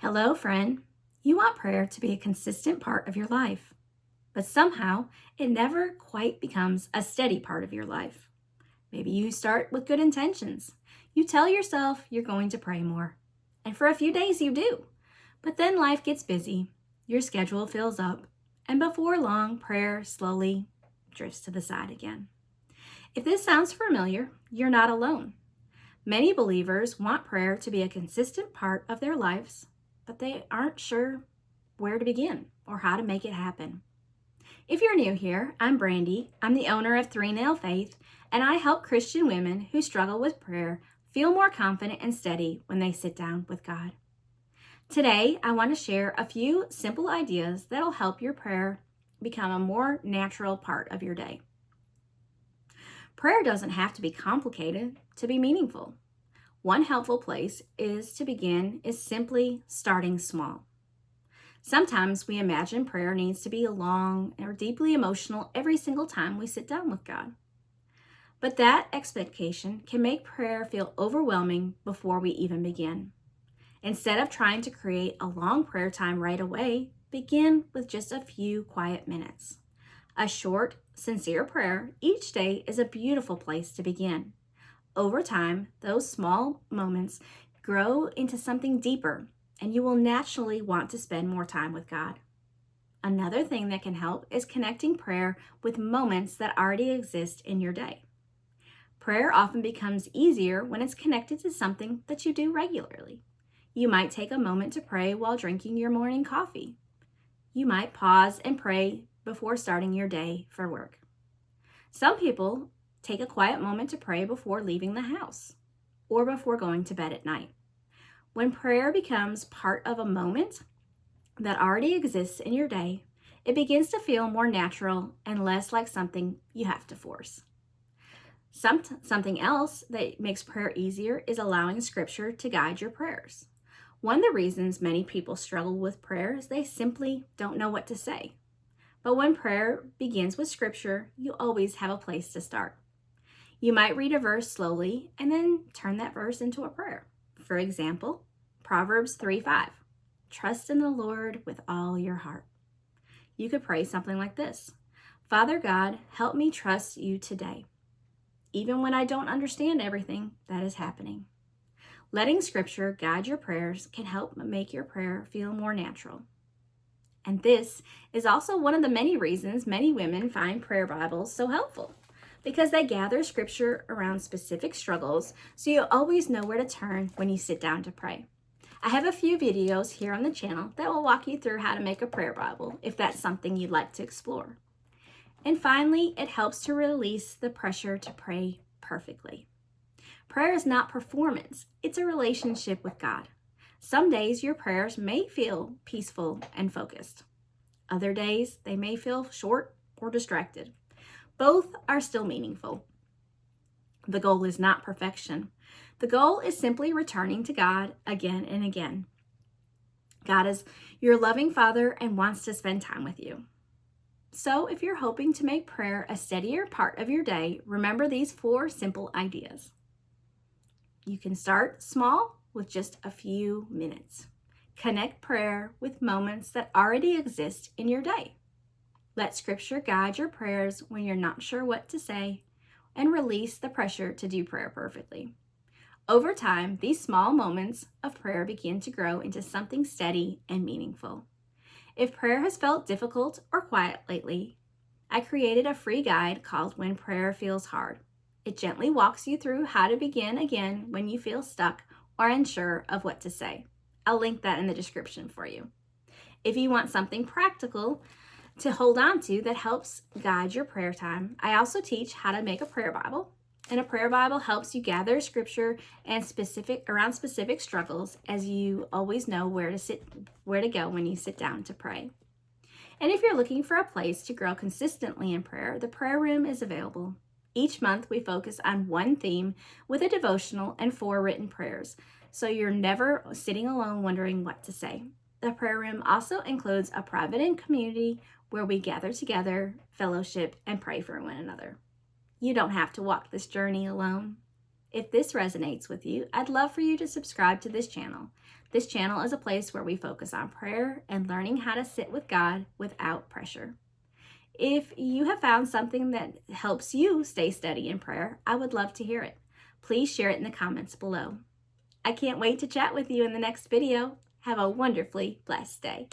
Hello, friend. You want prayer to be a consistent part of your life, but somehow it never quite becomes a steady part of your life. Maybe you start with good intentions. You tell yourself you're going to pray more, and for a few days you do. But then life gets busy, your schedule fills up, and before long, prayer slowly drifts to the side again. If this sounds familiar, you're not alone. Many believers want prayer to be a consistent part of their lives, but they aren't sure where to begin or how to make it happen. If you're new here, I'm Brandy. I'm the owner of Three Nail Faith, and I help Christian women who struggle with prayer feel more confident and steady when they sit down with God. Today, I want to share a few simple ideas that'll help your prayer become a more natural part of your day. Prayer doesn't have to be complicated to be meaningful. One helpful place to begin is simply starting small. Sometimes we imagine prayer needs to be long or deeply emotional every single time we sit down with God. But that expectation can make prayer feel overwhelming before we even begin. Instead of trying to create a long prayer time right away, begin with just a few quiet minutes. A short, sincere prayer each day is a beautiful place to begin. Over time, those small moments grow into something deeper, and you will naturally want to spend more time with God. Another thing that can help is connecting prayer with moments that already exist in your day. Prayer often becomes easier when it's connected to something that you do regularly. You might take a moment to pray while drinking your morning coffee. You might pause and pray before starting your day for work. Some people take a quiet moment to pray before leaving the house or before going to bed at night. When prayer becomes part of a moment that already exists in your day, it begins to feel more natural and less like something you have to force. Something else that makes prayer easier is allowing Scripture to guide your prayers. One of the reasons many people struggle with prayer is they simply don't know what to say. But when prayer begins with Scripture, you always have a place to start. You might read a verse slowly and then turn that verse into a prayer. For example, Proverbs 3:5. Trust in the Lord with all your heart. You could pray something like this. Father God, help me trust you today, even when I don't understand everything that is happening. Letting Scripture guide your prayers can help make your prayer feel more natural. And this is also one of the many reasons many women find prayer Bibles so helpful, because they gather Scripture around specific struggles, so you always know where to turn when you sit down to pray. I have a few videos here on the channel that will walk you through how to make a prayer Bible if that's something you'd like to explore. And finally, it helps to release the pressure to pray perfectly. Prayer is not performance, it's a relationship with God. Some days your prayers may feel peaceful and focused. Other days they may feel short or distracted. Both are still meaningful. The goal is not perfection. The goal is simply returning to God again and again. God is your loving Father and wants to spend time with you. So if you're hoping to make prayer a steadier part of your day, remember these 4 simple ideas. You can start small with just a few minutes. Connect prayer with moments that already exist in your day. Let Scripture guide your prayers when you're not sure what to say, and release the pressure to do prayer perfectly. Over time, these small moments of prayer begin to grow into something steady and meaningful. If prayer has felt difficult or quiet lately, I created a free guide called When Prayer Feels Hard. It gently walks you through how to begin again when you feel stuck or unsure of what to say. I'll link that in the description for you. If you want something practical to hold on to that helps guide your prayer time, I also teach how to make a prayer Bible. And a prayer Bible helps you gather Scripture and around specific struggles, as you always know where to go when you sit down to pray. And if you're looking for a place to grow consistently in prayer, the prayer room is available. Each month we focus on one theme with a devotional and 4 written prayers, so you're never sitting alone wondering what to say. The prayer room also includes a private community where we gather together, fellowship, and pray for one another. You don't have to walk this journey alone. If this resonates with you, I'd love for you to subscribe to this channel. This channel is a place where we focus on prayer and learning how to sit with God without pressure. If you have found something that helps you stay steady in prayer, I would love to hear it. Please share it in the comments below. I can't wait to chat with you in the next video. Have a wonderfully blessed day.